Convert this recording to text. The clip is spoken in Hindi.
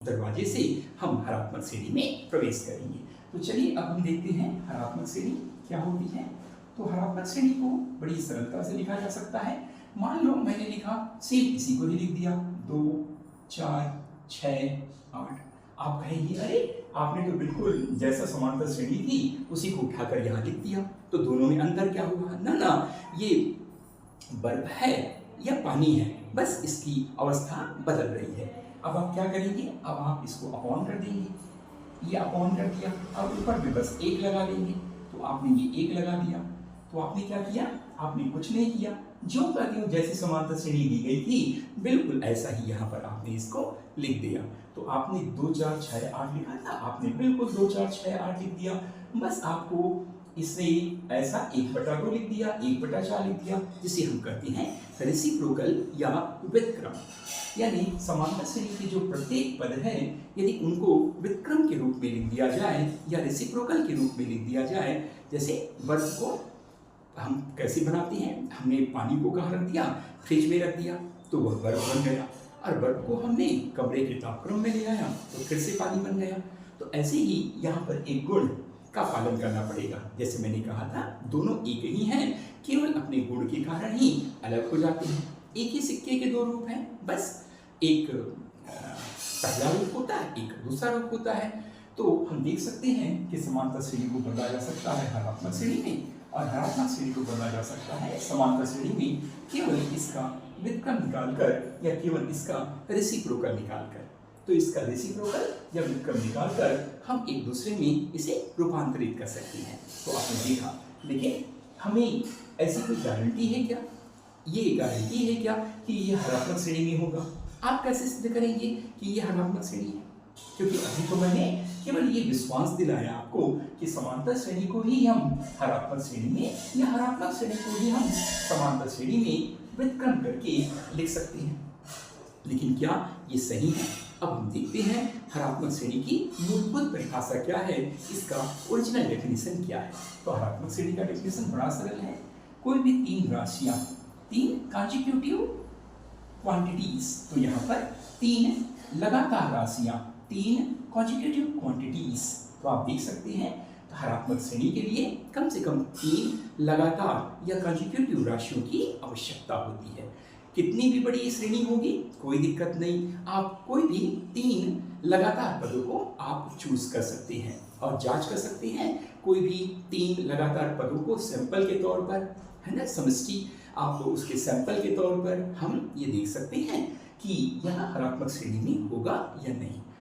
दरवाजे से हम हरात्मक श्रेणी में प्रवेश करेंगे। तो चलिए अब हम देखते हैं हरात्मक श्रेणी क्या होती है। तो हरात्मक श्रेणी को बड़ी सरलता से लिखा जा सकता है। मान लो मैंने लिखा सेम इसी को ही लिख दिया 2 4 6 8। आप कहेंगे अरे आपने तो बिल्कुल जैसा समांतर श्रेणी थी उसी को उठाकर यहाँ लिख दिया, तो दोनों में अंतर क्या हुआ? ना, ये बर्फ है या पानी है, बस इसकी अवस्था बदल रही है। अब आप क्या करेंगे? अब आप इसको अपॉन कर देंगे, ये अपॉन कर दिया। अब ऊपर में बस 1 लगा देंगे, तो आपने ये 1 लगा दिया। तो आपने क्या किया? आपने कुछ नहीं किया, जो का त्यों जैसी समांतर श्रेणी दी गई थी बिल्कुल ऐसा ही यहाँ पर आपने इसको लिख दिया। तो आपने 2 4 6 8 लिखा था, आपने बिल्कुल 2 4 6 8 लिख दिया। बस आपको इससे ऐसा 1/2 लिख दिया, 1/4 लिख दिया, जिसे हम कहते हैं रेसिप्रोकल या व्युत्क्रम। यानी समांतर श्रेणी के जो प्रत्येक पद है यदि उनको व्युत्क्रम के रूप में लिख दिया जाए या रेसिप्रोकल के रूप में लिख दिया जाए, जैसे बर्फ को हम कैसे बनाते हैं? हमने पानी को कहाँ रख दिया? फ्रिज में रख दिया, तो वह बर्फ बन गया। और बर्फ को हमने कमरे के तापक्रम में ले आया तो फिर से पानी बन गया। तो ऐसे ही यहाँ पर एक गुण का पालन करना पड़ेगा। जैसे मैंने कहा था दोनों एक ही हैं, केवल अपने गुण के कारण ही अलग हो जाते हैं। एक ही सिक्के के 2 रूप हैं, बस एक पहला रूप होता है, एक दूसरा रूप होता है। तो हम देख सकते हैं कि समांतर श्रेणी को बदला जा सकता है हरात्मक श्रेणी में, और हरात्मक श्रेणी को बदला जा सकता है समांतर श्रेणी में केवल इसका व्युत्क्रम निकालकर या केवल इसका रेसिप्रोकल निकालकर। तो इसका रेसिप्रोकल या व्युत्क्रम निकालकर हम एक दूसरे में इसे रूपांतरित कर सकते हैं। तो आपने देखा, लेकिन हमें ऐसी कोई गारंटी है क्या? ये गारंटी है क्या कि ये हरात्मक श्रेणी में होगा? आप कैसे सिद्ध करेंगे कि ये हरात्मक श्रेणी है? क्योंकि अभी तो मैंने केवल ये विश्वास दिलाया आपको कि समांतर श्रेणी को ही हम हरात्मक श्रेणी में या हरात्मक श्रेणी को ही हम समांतर श्रेणी में व्युत्क्रम करके लिख सकते हैं। लेकिन क्या ये सही है? अब हम देखते हैं हरात्मक श्रेणी की मूलभूत परिभाषा क्या है, इसका ओरिजिनल डेफिनेशन क्या है। तो हरात्मक श्रेणी का डेफिनेशन बड़ा सरल है। कोई भी 3 राशियां, 3 कॉन्जिक्यूटिव क्वांटिटीज, तो यहाँ पर 3 लगातार राशियां, 3 कॉन्जिक्यूटिव क्वांटिटीज। तो आप देख सकते हैं तो हरात्मक श्रेणी के लिए कम से कम 3 लगातार या कॉन्जिक्यूटिव राशियों की आवश्यकता होती है। कितनी भी बड़ी श्रेणी होगी कोई दिक्कत नहीं, आप कोई भी 3 लगातार पदों को आप चूज कर सकते हैं और जांच कर सकते हैं। कोई भी 3 लगातार पदों को सैंपल के तौर पर, है ना, समष्टि, आप उसके सैंपल के तौर पर हम ये देख सकते हैं कि यह हरात्मक श्रेणी में होगा या नहीं।